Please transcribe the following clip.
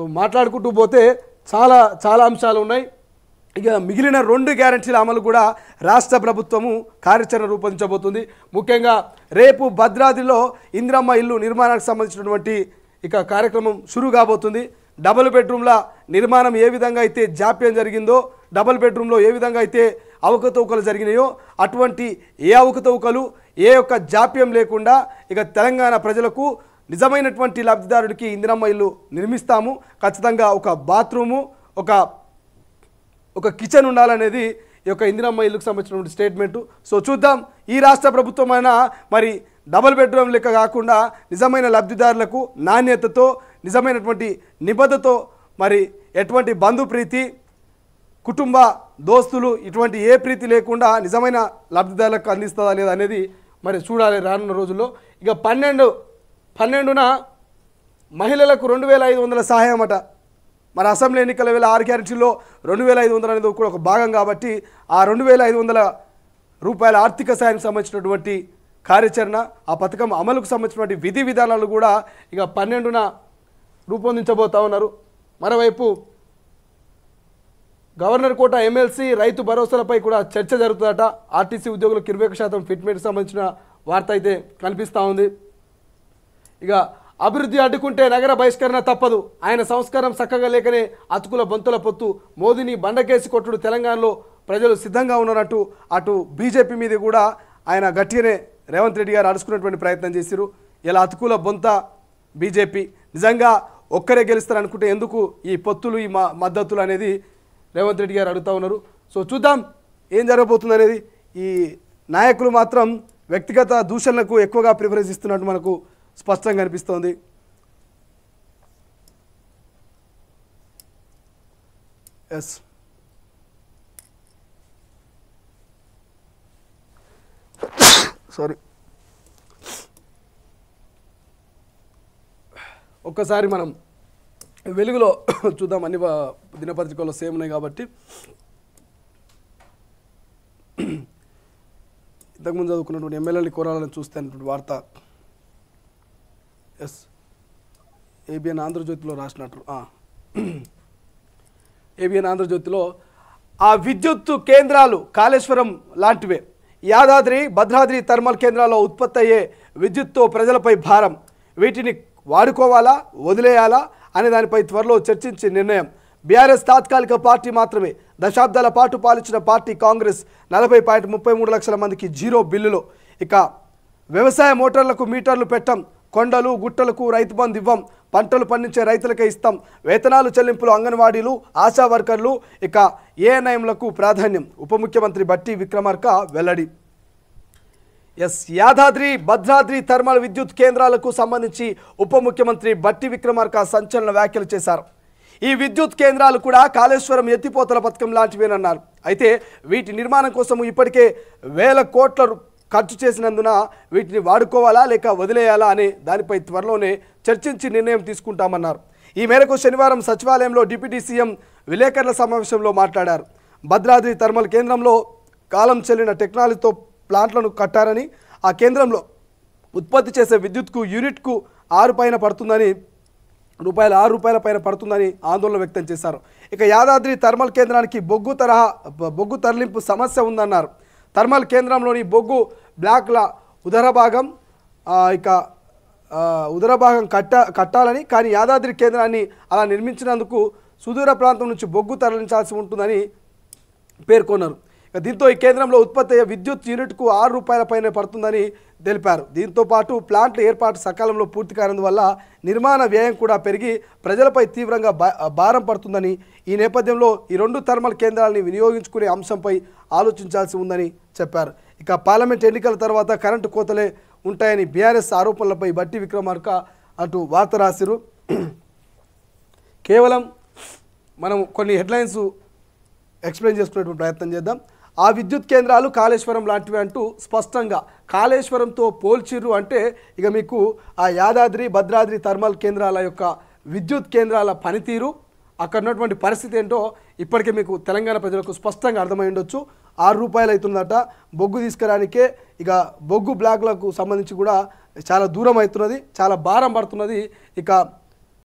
So మాట్లాడుకుంటూ పోతే చాలా చాలా అంశాలు ఉన్నాయి. ఇక మిగిలిన 2 గ్యారెంటీల అమలు కూడా రాష్ట్ర ప్రభుత్వము కార్యాచరణ రూపొందించబోతుంది. ముఖ్యంగా రేపు భద్రాద్రిలో ఇందిరమ్మ ఇల్లు నిర్మాణానికి సంబంధించినటువంటి ఇక కార్యక్రమం షురూ కాబోతుంది. డబుల్ బెడ్రూమ్ల నిర్మాణం ఏ విధంగా అయితే జాప్యం జరిగిందో, డబుల్ బెడ్రూమ్లో ఏ విధంగా అయితే అవకతవకలు జరిగినాయో అటువంటి ఏ అవకతవకలు ఏ యొక్క జాప్యం లేకుండా ఇక తెలంగాణ ప్రజలకు నిజమైనటువంటి లబ్ధిదారుడికి ఇందిరమ్మ ఇల్లు నిర్మిస్తాము. ఖచ్చితంగా ఒక బాత్రూము ఒక కిచెన్ ఉండాలనేది ఈ యొక్క ఇందిరమ్మ ఇల్లుకు సంబంధించినటువంటి స్టేట్మెంటు. సో చూద్దాం ఈ రాష్ట్ర ప్రభుత్వమైనా మరి డబుల్ బెడ్రూమ్ లెక్క కాకుండా నిజమైన లబ్ధిదారులకు నాణ్యతతో నిజమైనటువంటి నిబద్ధతో మరి ఎటువంటి బంధు ప్రీతి కుటుంబ దోస్తులు ఇటువంటి ఏ ప్రీతి లేకుండా నిజమైన లబ్ధిదారులకు అందిస్తుందా లేదా అనేది మరి చూడాలి రానున్న రోజుల్లో. ఇక 12న మహిళలకు 2500 సహాయం అట. మరి అసెంబ్లీ ఎన్నికల వేళ 6 గ్యారెంటీల్లో 2500 అనేది కూడా ఒక భాగం కాబట్టి ఆ 2500 రూపాయల ఆర్థిక సాయానికి సంబంధించినటువంటి కార్యాచరణ ఆ పథకం అమలుకు సంబంధించినటువంటి విధి విధానాలు కూడా ఇక 12న రూపొందించబోతా ఉన్నారు. మరోవైపు గవర్నర్ కోట ఎమ్మెల్సీ రైతు భరోసాలపై కూడా చర్చ జరుగుతుందట. ఆర్టీసీ ఉద్యోగులకు 21% ఫిట్మెంట్కి సంబంధించిన వార్త అయితే కనిపిస్తూ ఉంది. ఇక అభివృద్ధి అడ్డుకుంటే నగర బహిష్కరణ తప్పదు, ఆయన సంస్కారం చక్కగా లేకనే అతుకుల బొంతల పొత్తు, మోదీని బండకేసి కొట్టుడు తెలంగాణలో ప్రజలు సిద్ధంగా ఉన్నారంటూ అటు బీజేపీ మీద కూడా ఆయన గట్టిగానే రేవంత్ రెడ్డి గారు అడుచుకున్నటువంటి ప్రయత్నం చేశారు. ఇలా అతుకుల బొంత బీజేపీ నిజంగా ఒక్కరే గెలుస్తారనుకుంటే ఎందుకు ఈ పొత్తులు ఈ మద్దతులు అనేది రేవంత్ రెడ్డి గారు అడుగుతూ ఉన్నారు. సో చూద్దాం ఏం జరగబోతుంది అనేది. ఈ నాయకులు మాత్రం వ్యక్తిగత దూషణలకు ఎక్కువగా ప్రిఫరెన్స్ ఇస్తున్నట్టు మనకు స్పష్టంగా కనిపిస్తోంది. ఎస్ సారీ ఒక్కసారి మనం వెలుగులో చూద్దాం. అన్ని దినపత్రికల్లో సేమ్ ఉన్నాయి కాబట్టి ఇంతకుముందు చదువుకున్నటువంటి ఎమ్మెల్యేని కోరాలని చూస్తే అన్నటువంటి వార్త ఎస్ ఏబిఎన్ ఆంధ్రజ్యోతిలో రాసినట్టు ఏబిఎన్ ఆంధ్రజ్యోతిలో ఆ విద్యుత్ కేంద్రాలు కాళేశ్వరం లాంటివే, యాదాద్రి భద్రాద్రి థర్మల్ కేంద్రాల్లో ఉత్పత్తి అయ్యే విద్యుత్తో ప్రజలపై భారం, వీటిని వాడుకోవాలా వదిలేయాలా అనే దానిపై త్వరలో చర్చించే నిర్ణయం. బీఆర్ఎస్ తాత్కాలిక పార్టీ మాత్రమే, దశాబ్దాల పాటు పాలించిన పార్టీ కాంగ్రెస్ 40.33 లక్షల మందికి జీరో బిల్లులు. ఇక వ్యవసాయ మోటార్లకు మీటర్లు పెట్టం, కొండలు గుట్టలకు రైతు బంధు ఇవ్వం, పంటలు పండించే రైతులకే ఇస్తాం, వేతనాలు చెల్లింపులు అంగన్వాడీలు ఆశా వర్కర్లు ఇక ఏఎన్ఐఎంలకు ప్రాధాన్యం, ఉప ముఖ్యమంత్రి బట్టి విక్రమార్క వెల్లడి. ఎస్ యాదాద్రి భద్రాద్రి థర్మల్ విద్యుత్ కేంద్రాలకు సంబంధించి ఉప ముఖ్యమంత్రి బట్టి విక్రమార్క సంచలన వ్యాఖ్యలు చేశారు. ఈ విద్యుత్ కేంద్రాలు కూడా కాళేశ్వరం ఎత్తిపోతల పథకం లాంటివేనన్నారు. అయితే వీటి నిర్మాణం కోసం ఇప్పటికే 1000 కోట్ల ఖర్చు చేసినందున వీటిని వాడుకోవాలా లేక వదిలేయాలా అనే దానిపై త్వరలోనే చర్చించి నిర్ణయం తీసుకుంటామన్నారు. ఈ మేరకు శనివారం సచివాలయంలో డిప్యూటీ సీఎం విలేకరుల సమావేశంలో మాట్లాడారు. భద్రాద్రి థర్మల్ కేంద్రంలో కాలం చెల్లిన టెక్నాలజీతో ప్లాంట్లను కట్టారని, ఆ కేంద్రంలో ఉత్పత్తి చేసే విద్యుత్కు యూనిట్కు 6 పైన పడుతుందని రూపాయల పైన పడుతుందని ఆందోళన వ్యక్తం చేశారు. ఇక యాదాద్రి థర్మల్ కేంద్రానికి బొగ్గు తరలింపు సమస్య ఉందన్నారు. థర్మల్ కేంద్రంలోని బొగ్గు బ్లాక్ల ఉదర భాగం కట్టాలని, కానీ యాదాద్రి కేంద్రాన్ని అలా నిర్మించినందుకు సుదూర ప్రాంతం నుంచి బొగ్గు తరలించాల్సి ఉంటుందని పేర్కొన్నారు. దీంతో ఈ కేంద్రంలో ఉత్పత్తి అయ్యే విద్యుత్ యూనిట్కు 6 రూపాయల పైన పడుతుందని తెలిపారు. దీంతో పాటు ప్లాంట్ల ఏర్పాటు సకాలంలో పూర్తి కానందువల్ల నిర్మాణ వ్యయం కూడా పెరిగి ప్రజలపై తీవ్రంగా భారం పడుతుందని, ఈ నేపథ్యంలో ఈ 2 థర్మల్ కేంద్రాలని వినియోగించుకునే అంశంపై ఆలోచించాల్సి ఉందని చెప్పారు. ఇక పార్లమెంట్ ఎన్నికల తర్వాత కరెంటు కోతలే ఉంటాయని బీఆర్ఎస్ ఆరోపణలపై బట్టి విక్రమార్క అటు వార్త రాసిరు. కేవలం మనం కొన్ని హెడ్లైన్స్ ఎక్స్ప్లెయిన్ చేసుకునేటువంటి ప్రయత్నం చేద్దాం. ఆ విద్యుత్ కేంద్రాలు కాళేశ్వరం లాంటివి అంటూ స్పష్టంగా కాళేశ్వరంతో పోల్చిర్రు అంటే ఇక మీకు ఆ యాదాద్రి భద్రాద్రి థర్మల్ కేంద్రాల యొక్క విద్యుత్ కేంద్రాల పనితీరు అక్కడ ఉన్నటువంటి పరిస్థితి ఏంటో ఇప్పటికే మీకు తెలంగాణ ప్రజలకు స్పష్టంగా అర్థమై ఉండొచ్చు. 6 రూపాయలు అవుతుందట బొగ్గు తీసుకురానికే. ఇక బొగ్గు బ్లాక్లకు సంబంధించి కూడా చాలా దూరం అవుతున్నది, చాలా భారం పడుతున్నది. ఇక